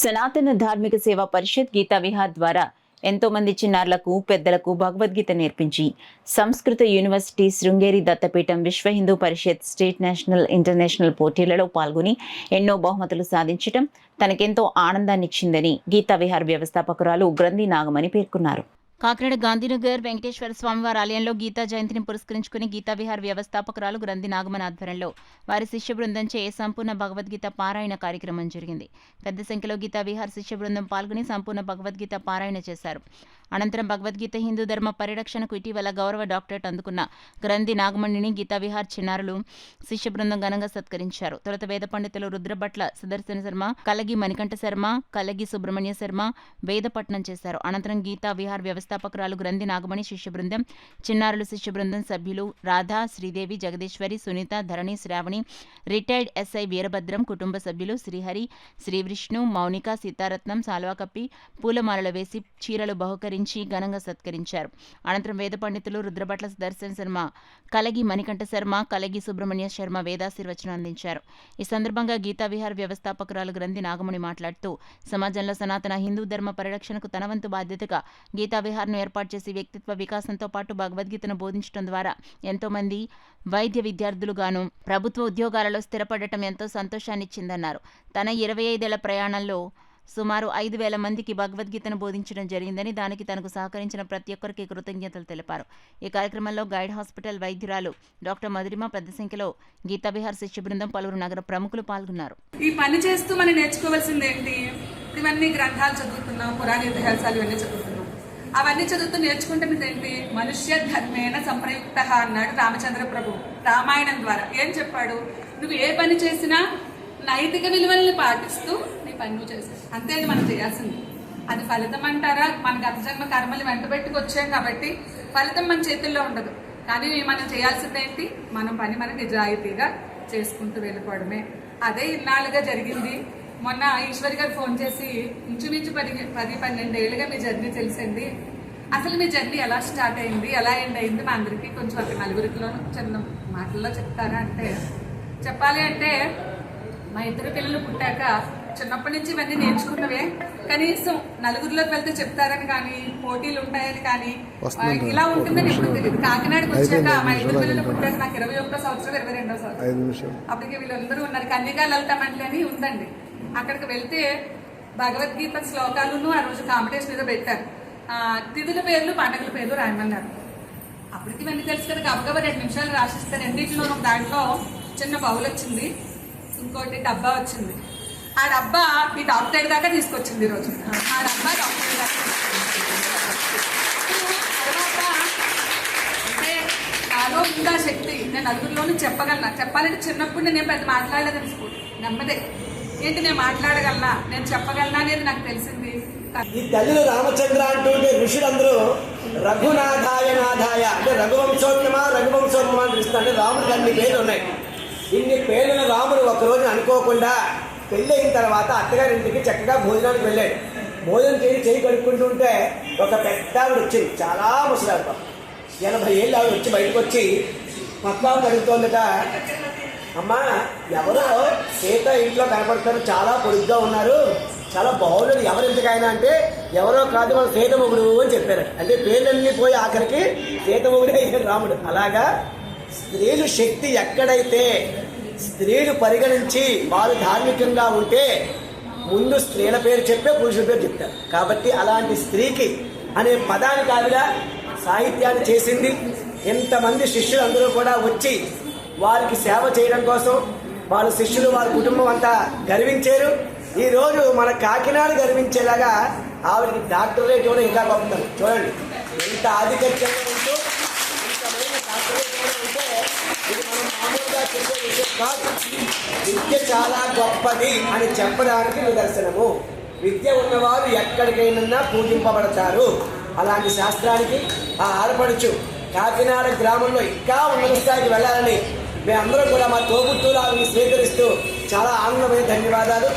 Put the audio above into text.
సనాతన ధార్మిక సేవా పరిషత్ గీతా విహార్ ద్వారా ఎంతో మంది చిన్నారులకు పెద్దలకు భగవద్గీత నేర్పించి సంస్కృత యూనివర్సిటీ శృంగేరి దత్తపీఠం విశ్వ Hindu Parishad state national international పోటీలలో పాల్గొని ఎన్నో బహుమతులు సాధించడం తనకెంతో ఆనందాన్నిచ్చిందని గీతా విహార్ వ్యవస్థాపకురాలు గ్రంథి నాగమణి పేర్కొన్నారు. కాకినాడ గాంధీనగర్ వెంకటేశ్వర స్వామివారి ఆలయంలో గీతా జయంతిని పురస్కరించుకుని గీతా విహార్ వ్యవస్థాపకురాలు గ్రంథి నాగమణి ఆధ్వర్యంలో వారి శిష్య బృందంచే సంపూర్ణ భగవద్గీత పారాయణ కార్యక్రమం జరిగింది. పెద్ద సంఖ్యలో గీతా విహార్ శిష్య బృందం పాల్గొని సంపూర్ణ భగవద్గీత పారాయణ చేశారు. అనంతరం భగవద్గీత హిందూ ధర్మ పరిరక్షణకు ఇటీవల గౌరవ డాక్టరేట్ అందుకున్న గ్రంథి నాగమణిని గీతా విహార్ చిన్నారులు శిష్య బృందం ఘనంగా సత్కరించారు. తొలుత వేద పండితులు రుద్రభట్ల సుదర్శన శర్మ, కలగి మణికంఠ శర్మ, కలగి సుబ్రహ్మణ్య శర్మ వేదపట్నం చేశారు. అనంతరం గీతా విహార్ వ్యవస్థాపకురాలు గ్రంథి నాగమణి శిష్య బృందం, చిన్నారులు శిష్య బృందం సభ్యులు రాధా, శ్రీదేవి, జగదీశ్వరి, సునీత, ధరణి, శ్రావణి, రిటైర్డ్ ఎస్ఐ వీరభద్రం కుటుంబ సభ్యులు శ్రీహరి, శ్రీవిష్ణు, మౌనిక, సీతారత్నం సాల్వా కప్పి పూలమాలలు వేసి చీరలు బహుకరించి ఘనంగా సత్కరించారు. అనంతరం వేద పండితులు రుద్రభట్ల సుదర్శన శర్మ, కలగి మణికంఠ శర్మ, కలగి సుబ్రహ్మణ్య శర్మ వేదాశీర్వచనం అందించారు. ఈ సందర్భంగా గీతా విహార్ వ్యవస్థాపకురాలు గ్రంథి నాగమణి మాట్లాడుతూ సమాజంలో సనాతన హిందూ ధర్మ పరిరక్షణకు తన వంతు బాధ్యతగా గీతా విహార్ను ఏర్పాటు చేసి వ్యక్తిత్వ వికాసంతో పాటు భగవద్గీతను బోధించడం ద్వారా ఎంతో మంది వైద్య విద్యార్థులుగాను ప్రభుత్వ ఉద్యోగాలలో స్థిరపడటం ఎంతో సంతోషాన్నిచ్చిందన్నారు. తన 25 ఏళ్ల ప్రయాణంలో సుమారు 5,000 మందికి భగవద్గీతను బోధించడం జరిగిందని, దానికి తనకు సహకరించిన ప్రతి ఒక్కరికి కృతజ్ఞతలు తెలిపారు. ఈ కార్యక్రమంలో గైడ్ హాస్పిటల్ వైద్యురాలు డాక్టర్ మధురిమ, పెద్ద సంఖ్యలో గీతా విహార్ శిష్య బృందం, పలువురు నగర ప్రముఖులు పాల్గొన్నారు. ఈ పని చేస్తూ మనం నేర్చుకోవాల్సింది ఏంటి? ఇవన్నీ గ్రంథాలు చదువుతున్నాం, పురాణ ఇతిహాసాలు ఇవన్నీ చదువుతున్నాం. అవన్నీ చదువుతూ నేర్చుకుంటే ఏంటి? మనుష్య ధర్మేణ సంప్రయుక్త అన్నాడు రామచంద్ర ప్రభు రామాయణం ద్వారా. ఏం చెప్పాడు? నువ్వు ఏ పని చేసినా నైతిక విలువల్ని పాటిస్తూ నీ పని నువ్వు చేసావు, అంతే మనం చేయాల్సింది. అది ఫలితం అంటారా? మన గత జన్మ కర్మలు వెంట పెట్టుకొచ్చాం కాబట్టి ఫలితం మన చేతుల్లో ఉండదు. కానీ మనం చేయాల్సింది ఏంటి? మనం పని మనకి నిజాయితీగా చేసుకుంటూ వెళ్ళిపోవడమే. అదే ఇన్నాళ్ళుగా జరిగింది. మొన్న ఈశ్వరి గారు ఫోన్ చేసి ఇంచుమించు 10-12 ఏళ్ళుగా మీ జర్నీ తెలిసింది, అసలు మీ జర్నీ ఎలా స్టార్ట్ అయింది, ఎలా ఎండ్ అయింది, మా అందరికీ కొంచెం ఒక నలుగురిలో చిన్న మాటల్లో చెప్తారా అంటే, చెప్పాలి అంటే మా ఇద్దరు పిల్లలు పుట్టాక చిన్నప్పటి నుంచి ఇవన్నీ నేర్చుకున్నవే. కనీసం నలుగురిలోకి వెళ్తే చెప్తారని కానీ, పోటీలు ఉంటాయని కానీ, ఇలా ఉంటుందని ఎప్పుడు తెలియదు. కాకినాడకి వచ్చాక మా ఇద్దరు పిల్లలు పుట్టాక నాకు 21వ సంవత్సరం 22వ సంవత్సరం, అప్పటికి వీళ్ళందరూ ఉన్నారు. కన్యకా లలిత మండలి అని ఉందండి. అక్కడికి వెళ్తే భగవద్గీత శ్లోకాలను ఆ రోజు కాంపిటీషన్ ఏదో పెట్టారు. తిథుల పేర్లు, పండుగల పేర్లు రాయమన్నారు. అప్పటికి ఇవన్నీ తెలుసు కదా, గబగబా 2 నిమిషాలు రాసిస్తారు. రెండింటిలో దాంట్లో చిన్న బౌల్ వచ్చింది, ఇంకోటి డబ్బా వచ్చింది. ఆ డబ్బా ఈ డాక్టర్ దాకా తీసుకొచ్చింది ఈరోజు. ఆ డబ్బా డాక్టర్ దాకా తర్వాత అంటే నాలో ఉందా శక్తి, నేను నలుగురిలోనూ చెప్పగలనా? చెప్పాలంటే చిన్నప్పుడు నేను పెద్ద మాట్లాడలేదని స్కూల్ నెమ్మదే ఏంటి నేను మాట్లాడగలనా, నేను చెప్పగలనా అనేది నాకు తెలిసింది. ఈ తల్లిలో రామచంద్ర అంటుంటే ఋషులందరూ రఘునాథాయ నాథాయ అంటే రఘువంశోత్తమా రఘువంశోత్తమా అని పిలుస్తారు. అంటే రాముడికి అన్ని పేర్లు ఉన్నాయి. ఇన్ని పేర్లను రాముడు ఒకరోజు అనుకోకుండా పెళ్ళయిన తర్వాత అత్తగారింటికి చక్కగా భోజనానికి వెళ్ళాడు. భోజనం చేయి కడుక్కుంటుంటే ఒక పెద్ద ఆవిడ వచ్చింది, చాలా ముసలాడు, 80 ఏళ్ళు ఆవిడ వచ్చి బయటకు వచ్చి పద్మావతి అడుగుతోందట, అమ్మా ఎవరో సీత ఇంట్లో కనపడతారు, చాలా పొడుగ్గా ఉన్నారు, చాలా బాగున్నది, ఎవరు ఇంతకైనా అంటే ఎవరో కాదు మన సీతమొగుడు అని చెప్పారు. అంటే పేర్లన్నీ పోయి ఆఖరికి సీతమొగుడే అయ్యాడు రాముడు. అలాగా స్త్రీలు శక్తి ఎక్కడైతే స్త్రీలు పరిగణించి వారు ధార్మికంగా ఉంటే ముందు స్త్రీల పేరు చెప్పే పురుషుల పేరు చెప్తారు. కాబట్టి అలాంటి స్త్రీకి అనే పదానికి ఆవిడ సాహిత్యాన్ని చేసింది. ఎంతమంది శిష్యులు అందరూ కూడా వచ్చి వారికి సేవ చేయడం కోసం వాళ్ళ శిష్యులు వారి కుటుంబం అంతా గర్వించారు. ఈరోజు మన కాకినాడ గర్వించేలాగా ఆవిడకి డాక్టరేట్ కూడా ఇంకా గొప్పతారు. చూడండి ఎంత ఆధిక్యంగా ఉంటూ ఇంతమైన డాక్టరేట్ కూడా ఉంటే ఇది మనం మామూలుగా చెప్పే విషయం కాదు. విద్య చాలా గొప్పది అని చెప్పడానికి నిదర్శనము. విద్య ఉన్నవారు ఎక్కడికైనా పూజింపబడతారు. అలాంటి శాస్త్రానికి ఆ ఆడపడుచు కాకినాడ గ్రామంలో ఇంకా ఉన్నత స్థాయికి వెళ్ళాలని మేమందరం కూడా మా తోబుట్టువులు స్వీకరిస్తూ చాలా ఆనందమైన ధన్యవాదాలు.